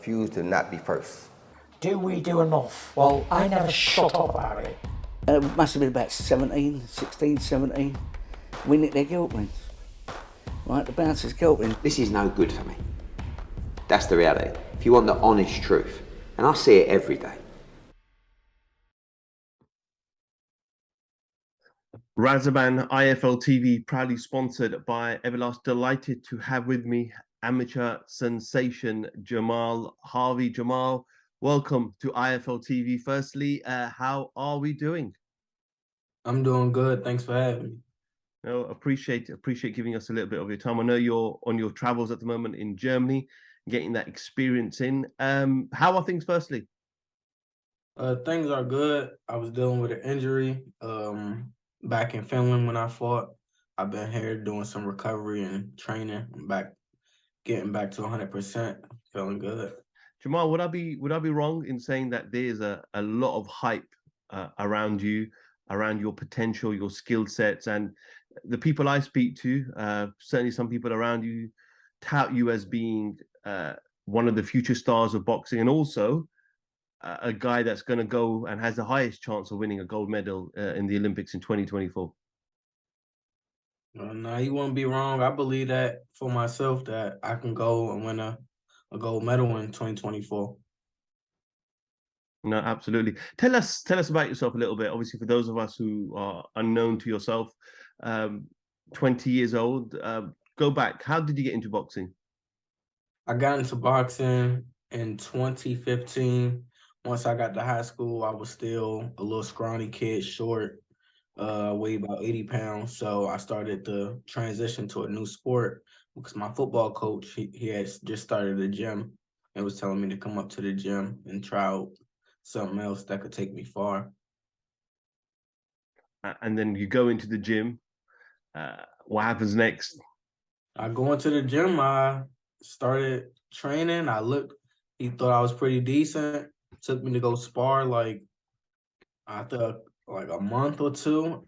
refuse to not be first. Do we do enough? Well, I never shut up about it. It must have been about 16, 17. We nicked their guilt rings. Right, the bouncer's guilt ring. This is no good for me. That's the reality. If you want the honest truth, and I see it every day. Razaban IFL TV, proudly sponsored by Everlast. Delighted to have with me amateur sensation Jahmal Harvey. Jahmal, welcome to IFL TV. Firstly, how are we doing? I'm doing good. Thanks for having me. No, appreciate giving us a little bit of your time. I know you're on your travels at the moment in Germany, getting that experience in. How are things firstly? Things are good. I was dealing with an injury back in Finland when I fought. I've been here doing some recovery and training. I'm back, getting back to 100%. Feeling good. Jahmal, would I be wrong in saying that there's a lot of hype around you, around your potential, your skill sets, and the people I speak to, certainly some people around you, tout you as being one of the future stars of boxing, and also a guy that's going to go and has the highest chance of winning a gold medal in the Olympics in 2024. No, you won't be wrong. I believe that for myself that I can go and win a gold medal in 2024. No, absolutely. Tell us about yourself a little bit. Obviously, for those of us who are unknown to yourself, 20 years old, go back. How did you get into boxing? I got into boxing in 2015. Once I got to high school, I was still a little scrawny kid, short, weighed about 80 pounds. So I started to transition to a new sport because my football coach, he had just started a gym and was telling me to come up to the gym and try out something else that could take me far. And then you go into the gym. What happens next? I go into the gym, I started training. He thought I was pretty decent. Took me to go spar after like a month or two.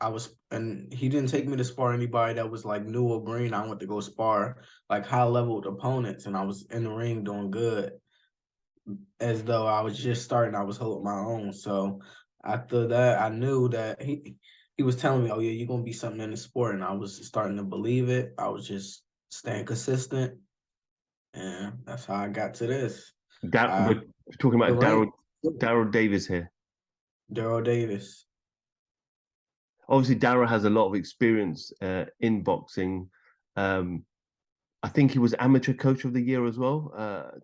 And he didn't take me to spar anybody that was like new or green. I went to go spar like high leveled opponents, and I was in the ring doing good. As though I was just starting, I was holding my own. So after that, I knew that he was telling me, "Oh yeah, you're gonna be something in the sport," and I was starting to believe it. I was just staying consistent, and that's how I got to this. We're talking about Daryl Davis here. Daryl Davis. Obviously, Daryl has a lot of experience in boxing. I think he was amateur coach of the year as well,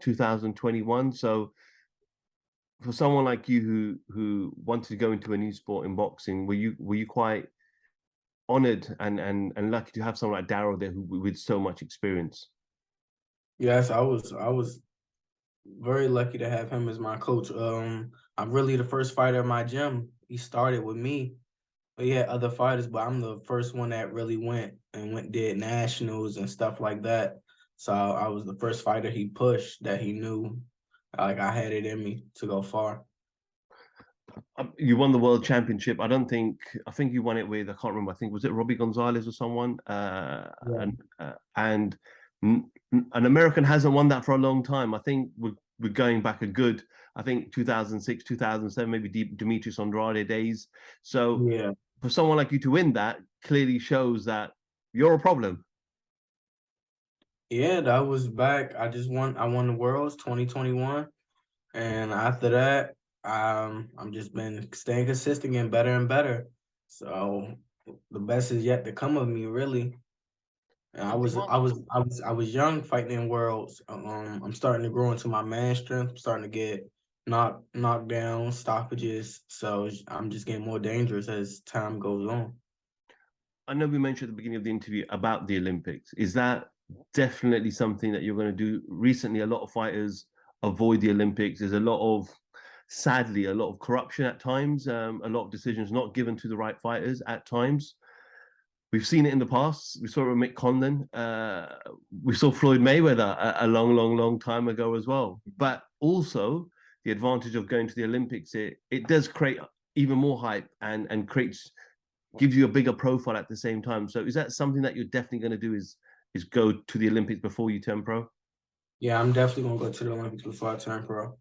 2021. So for someone like you who wanted to go into a new sport in boxing, were you quite honored and lucky to have someone like Daryl there with so much experience? Yes, I was very lucky to have him as my coach. I'm really the first fighter in my gym. He started with me. But he had other fighters, but I'm the first one that really did nationals and stuff like that. So I was the first fighter he pushed that he knew like I had it in me to go far. You won the world championship. I think you won it with, I can't remember. I think was it Robbie Gonzalez or someone. Yeah. And an American hasn't won that for a long time. I think we're going back a good. I think 2006, 2007, maybe Demetrius Andrade days. So Yeah. For someone like you to win that clearly shows that you're a problem. Yeah, that was back. I won the Worlds 2021. And after that, I'm just been staying consistent, getting better and better. So the best is yet to come of me, really. And I was young fighting in Worlds. I'm starting to grow into my man strength. I'm starting to get knocked down, stoppages. So I'm just getting more dangerous as time goes on. I know we mentioned at the beginning of the interview about the Olympics. Is that definitely something that you're going to do? Recently, a lot of fighters avoid the Olympics. There's sadly, a lot of corruption at times, a lot of decisions not given to the right fighters at times. We've seen it in the past. We saw it with Mick Conlan. We saw Floyd Mayweather a long time ago as well. But also, the advantage of going to the Olympics, it does create even more hype and gives you a bigger profile at the same time. So is that something that you're definitely going to do is go to the Olympics before you turn pro? Yeah, I'm definitely gonna go to the Olympics before I turn pro.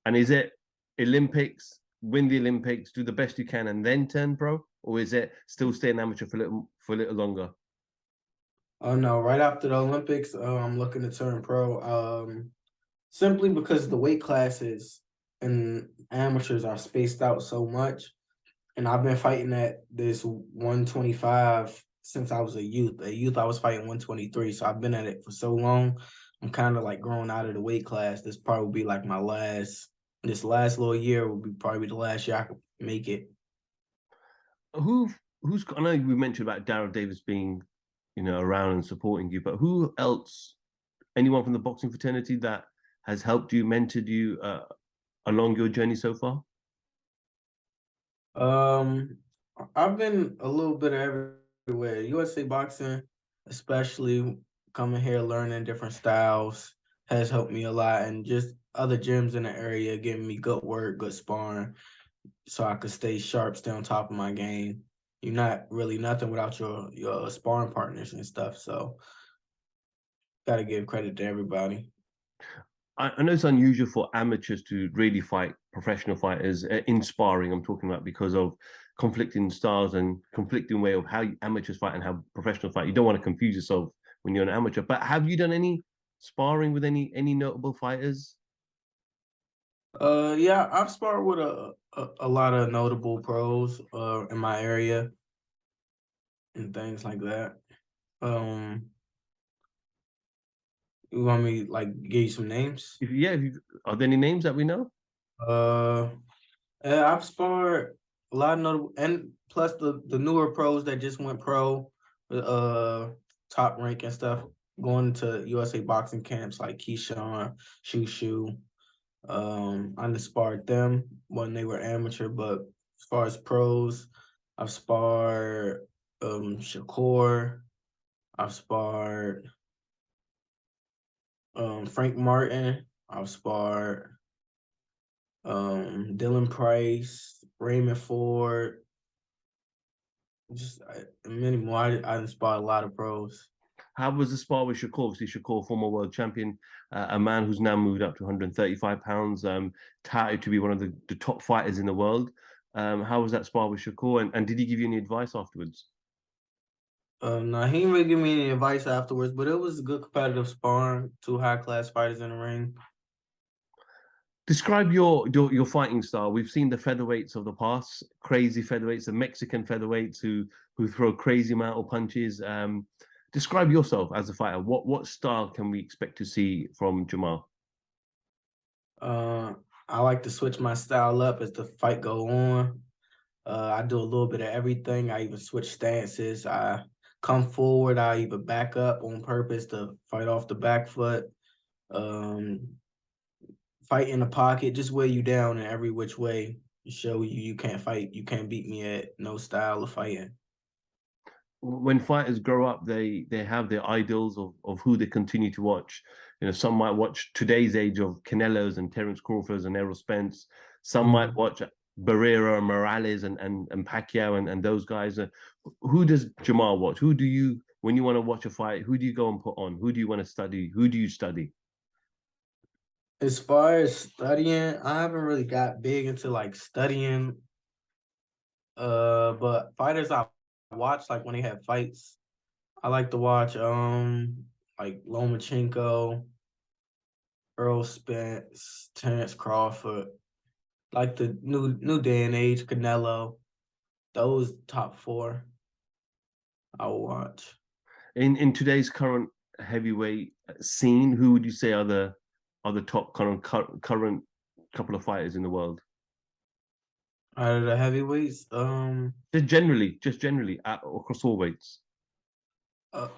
And is it Olympics, win the Olympics, do the best you can, and then turn pro, or is it still stay an amateur for a little longer? Oh no, right after the Olympics, I'm looking to turn pro. Simply because the weight classes and amateurs are spaced out so much. And I've been fighting at this 125 since I was a youth. A youth, I was fighting 123. So I've been at it for so long. I'm kind of like growing out of the weight class. This probably will be like this last little year will be probably the last year I could make it. Who who's I know we mentioned about Darryl Davis being, around and supporting you, but who else? Anyone from the boxing fraternity that has helped you, mentored you along your journey so far? Um, I've been a little bit of everywhere. USA boxing, especially coming here learning different styles, has helped me a lot, and just other gyms in the area giving me good work, good sparring, so I could stay sharp, stay on top of my game. You're not really nothing without your sparring partners and stuff. So gotta give credit to everybody. I know it's unusual for amateurs to really fight professional fighters in sparring. I'm talking about because of conflicting styles and conflicting way of how amateurs fight and how professionals fight. You don't want to confuse yourself when you're an amateur. But have you done any sparring with any notable fighters? Yeah, I've sparred with a lot of notable pros in my area and things like that. Um, you want me like give you some names? Are there any names that we know? Uh, I've sparred a lot of notable, and plus the newer pros that just went pro, top rank and stuff, going to USA boxing camps like Keyshawn, Shushu. I just sparred them when they were amateur, but as far as pros, I've sparred Shakur, I've sparred Frank Martin, I've sparred Dylan Price, Raymond Ford, just many more. I inspired a lot of pros. How was the spar with Shakur? Obviously, Shakur, former world champion, a man who's now moved up to 135 pounds, touted to be one of the top fighters in the world. How was that spar with Shakur? And did he give you any advice afterwards? No, he didn't really give me any advice afterwards, but it was a good competitive sparring. Two high class fighters in the ring. Describe your fighting style. We've seen the featherweights of the past, crazy featherweights, the Mexican featherweights who throw crazy amount of punches. Describe yourself as a fighter. What style can we expect to see from Jahmal? Uh, I like to switch my style up as the fight go on. I do a little bit of everything. I even switch stances. I come forward. I even back up on purpose to fight off the back foot. Um, Fight in the pocket, just weigh you down in every which way. Show you can't fight. You can't beat me at no style of fighting. When fighters grow up, they have their idols of who they continue to watch. Some might watch today's age of Canelos and Terence Crawfords and Errol Spence. Some might Mhm. watch Barrera, Morales, and Pacquiao and those guys. Who does Jahmal watch? Who do you, when you want to watch a fight, who do you go and put on? Who do you want to study? Who do you study? As far as studying, I haven't really got big into like studying. But fighters I watch like when they have fights, I like to watch like Lomachenko, Earl Spence, Terence Crawford, like the new day and age, Canelo. Those top four I will watch. In today's current heavyweight scene, who would you say are the top current couple of fighters in the world? Out of the heavyweights, Just generally across all weights. uh,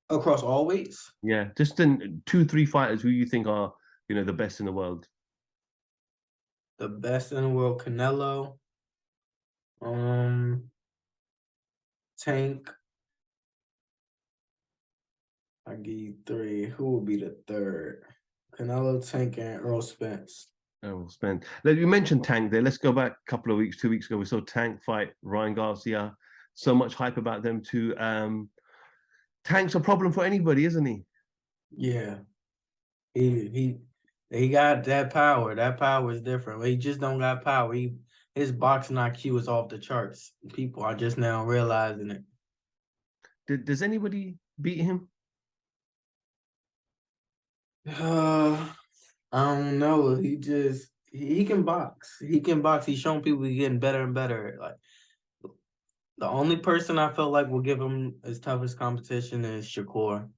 across all weights, Yeah, just in two, three fighters who you think are, the best in the world. the best in the world, Canelo, um, Tank. I give you three. Who will be the third? Canelo, Tank, and Earl Spence. Oh, spend. You mentioned Tank there. Let's go back a couple of weeks, 2 weeks ago. We saw Tank fight Ryan Garcia. So much hype about them too. Tank's a problem for anybody, isn't he? Yeah, he got that power. That power is different. He just don't got power. His boxing IQ is off the charts. People are just now realizing it. Does anybody beat him? I don't know. He can box. He can box. He's shown people he's getting better and better. Like the only person I felt like will give him his toughest competition is Shakur.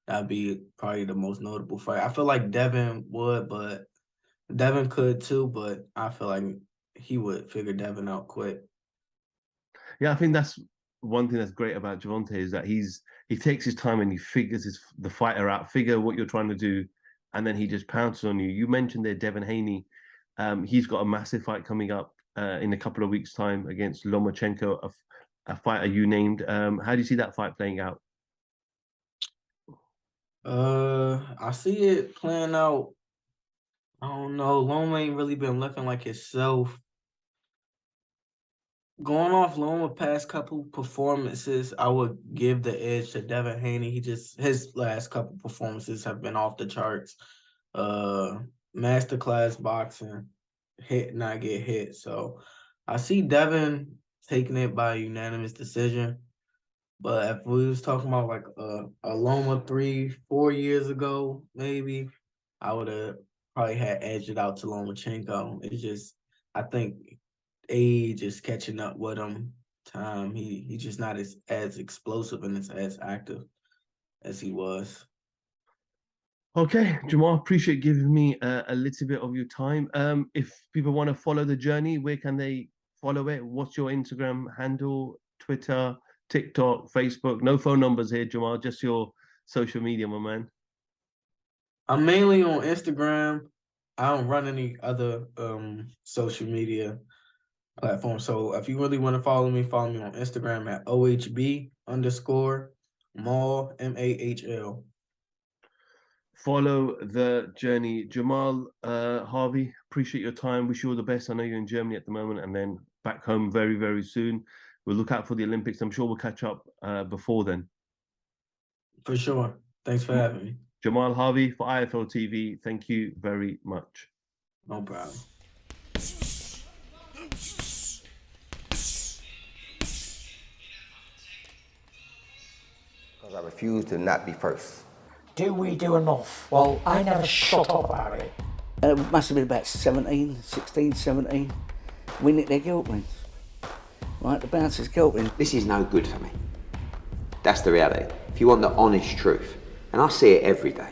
That'd be probably the most notable fight. I feel like Devin would, but Devin could too, but I feel like he would figure Devin out quick. Yeah, I think that's one thing that's great about Gervonta is that he takes his time and he figures the fighter out, figure what you're trying to do, and then he just pounces on you. You mentioned there Devin Haney. He's got a massive fight coming up in a couple of weeks' time against Lomachenko, a fighter you named. How do you see that fight playing out? I see it playing out. I don't know. Loma ain't really been looking like himself. Going off Loma past couple performances, I would give the edge to Devin Haney. His last couple performances have been off the charts. Masterclass boxing, hit not get hit. So I see Devin taking it by unanimous decision. But if we was talking about like a Loma 3-4 years ago, maybe I would have probably had edged it out to Lomachenko. It's just I think age is catching up with him. Time he just not as explosive and as active as he was. Okay, Jahmal, appreciate giving me a little bit of your time. If people want to follow the journey, where can they follow it? What's your Instagram handle, Twitter, TikTok, Facebook? No phone numbers here, Jahmal, just your social media, my man. I'm mainly on Instagram. I don't run any other social media platforms. So if you really want to follow me on Instagram at OHB_Mahl, MAHL. Follow the journey. Jahmal Harvey, appreciate your time. Wish you all the best. I know you're in Germany at the moment and then back home very, very soon. We'll look out for the Olympics. I'm sure we'll catch up before then. For sure. Thanks for having me. Jahmal Harvey for IFL TV. Thank you very much. No problem. Because I refuse to not be first. Do we do enough? Well, I never shut up about it. It must have been about 16, 17. We nicked their guilt rings. Right, the bouncer's guilt ring. This is no good for me. That's the reality. If you want the honest truth, and I see it every day,